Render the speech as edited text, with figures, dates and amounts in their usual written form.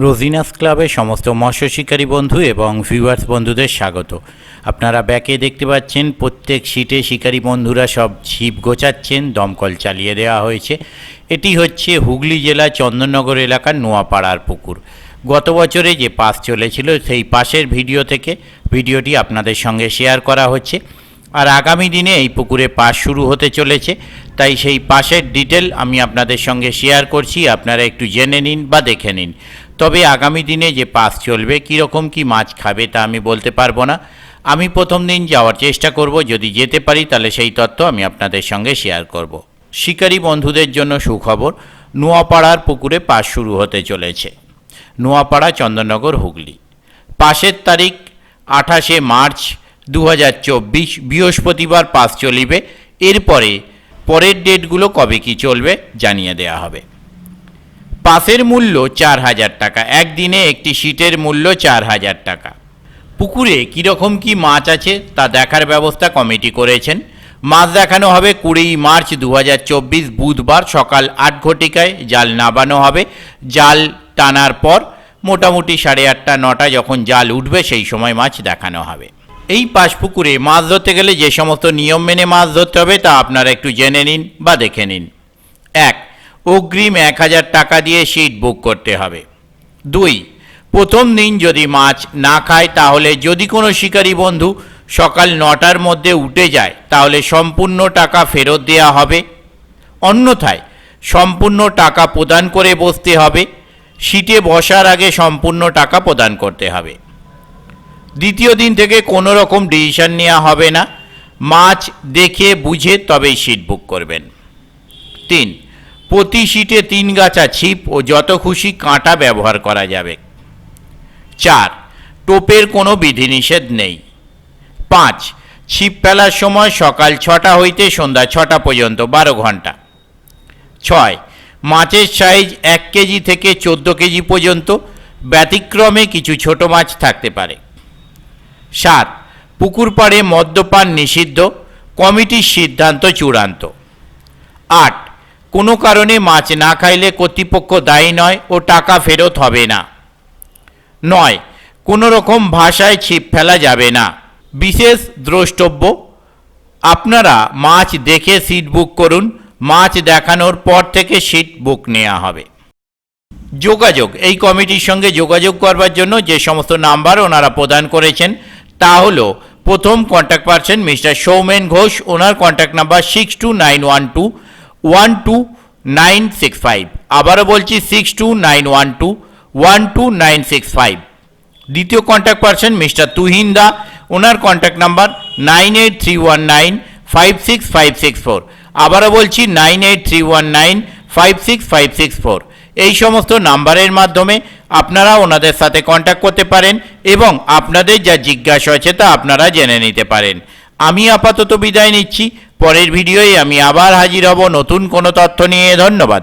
রোজিনাস ক্লাবে সমস্ত মৎস্য শিকারী বন্ধু এবং ভিউয়ার্স বন্ধুদের স্বাগত। আপনারা ব্যাকে দেখতে পাচ্ছেন প্রত্যেক সিটে শিকারী বন্ধুরা সব ছিপ গোছাচ্ছেন, দমকল চালিয়ে দেওয়া হয়েছে। এটি হচ্ছে হুগলি জেলা চন্দননগর এলাকার নোয়াপাড়ার পুকুর। গত বছরে যে পাস চলেছিল সেই পাশের ভিডিও থেকে ভিডিওটি আপনাদের সঙ্গে শেয়ার করা হচ্ছে। আর আগামী দিনে এই পুকুরে পাস শুরু হতে চলেছে, তাই সেই পাসের ডিটেল আমি আপনাদের সঙ্গে শেয়ার করছি, আপনারা একটু জেনে নিন বা দেখে নিন। তবে আগামী দিনে যে পাস চলবে কীরকম কী মাছ খাবে তা আমি বলতে পারবো না। আমি প্রথম দিন যাওয়ার চেষ্টা করব, যদি যেতে পারি তাহলে সেই তথ্য আমি আপনাদের সঙ্গে শেয়ার করব। শিকারী বন্ধুদের জন্য সুখবর, নোয়াপাড়ার পুকুরে পাস শুরু হতে চলেছে। নোয়াপাড়া চন্দননগর হুগলি। পাসের তারিখ 28শে মার্চ 2024 বৃহস্পতিবার পাস চলিবে। এরপরে পরের ডেটগুলো কবে কি চলবে জানিয়ে দেওয়া হবে। পাসের মূল্য 4000 টাকা, একদিনে একটি সিটের মূল্য 4000 টাকা। পুকুরে কীরকম কি মাছ আছে তা দেখার ব্যবস্থা কমিটি করেছেন। মাছ দেখানো হবে 20 মার্চ 2024 বুধবার সকাল 8 ঘটিকায়। জাল নামানো হবে। জাল টানার পর মোটামুটি 8:30 9টা যখন জাল উঠবে সেই সময় মাছ দেখানো হবে। এই পাস পুকুরে মাছ ধরতে গেলে যে সমস্ত নিয়ম মেনে মাছ ধরতে হবে তা আপনারা একটু জেনে নিন বা দেখে নিন। 1. অগ্রিম 1000 টাকা দিয়ে সিট বুক করতে হবে। 2. প্রথম দিন যদি মাছ না খায় তাহলে যদি কোনো শিকারী বন্ধু সকাল 9টার মধ্যে উঠে যায় তাহলে সম্পূর্ণ টাকা ফেরত দেওয়া হবে, অন্যথায় সম্পূর্ণ টাকা প্রদান করে বসতে হবে। সিটে বসার আগে সম্পূর্ণ টাকা প্রদান করতে হবে। দ্বিতীয় দিন থেকে কোনো রকম ডিসিশন নেওয়া হবে না, মাছ দেখে বুঝে তবেই সিট বুক করবেন। 3. প্রতি সিটে 3 গাছা ছিপ ও যত খুশি কাঁটা ব্যবহার করা যাবে। 4. টোপের কোনো বিধিনিষেধ নেই। 5. ছিপ ফেলার সময় সকাল 6টা হইতে সন্ধ্যা 6টা পর্যন্ত 12 ঘন্টা। 6. মাছের সাইজ 1 কেজি থেকে 14 কেজি পর্যন্ত, ব্যতিক্রমে কিছু ছোট মাছ থাকতে পারে। 7. পুকুর পাড়ে মদ্যপান নিষিদ্ধ, কমিটির সিদ্ধান্ত চূড়ান্ত। 8. কোনো কারণে মাছ না খাইলে কর্তৃপক্ষ দায়ী নয় ও টাকা ফেরত হবে না। 9. কোনো রকম ভাষায় ছিপ ফেলা যাবে না। বিশেষ দ্রষ্টব্য, আপনারা মাছ দেখে সিট বুক করুন, মাছ দেখানোর পর থেকে সিট বুক নেওয়া হবে। যোগাযোগ, এই কমিটির সঙ্গে যোগাযোগ করবার জন্য যে সমস্ত নাম্বার ওনারা প্রদান করেছেন তা হলো, প্রথম contact person mister Soumen Ghosh, ওনার কন্ট্যাক্ট নাম্বার 6291212965। আবারও বলছি 6291212965। দ্বিতীয় কন্ট্যাক্ট পারসন মিস্টার তুহিন দা, ওনার কন্ট্যাক্ট নাম্বার 9831956564। আবারও বলছি 9831956564। এই সমস্ত নাম্বারের মাধ্যমে আপনারা ওনাদের সাথে কন্ট্যাক্ট করতে পারেন এবং আপনাদের যা জিজ্ঞাসা আছে তা আপনারা জেনে নিতে পারেন। আমি আপাতত বিদায় নিচ্ছি, পরের ভিডিওয় আমি আবার হাজির হব নতুন কোনো তথ্য নিয়ে। ধন্যবাদ।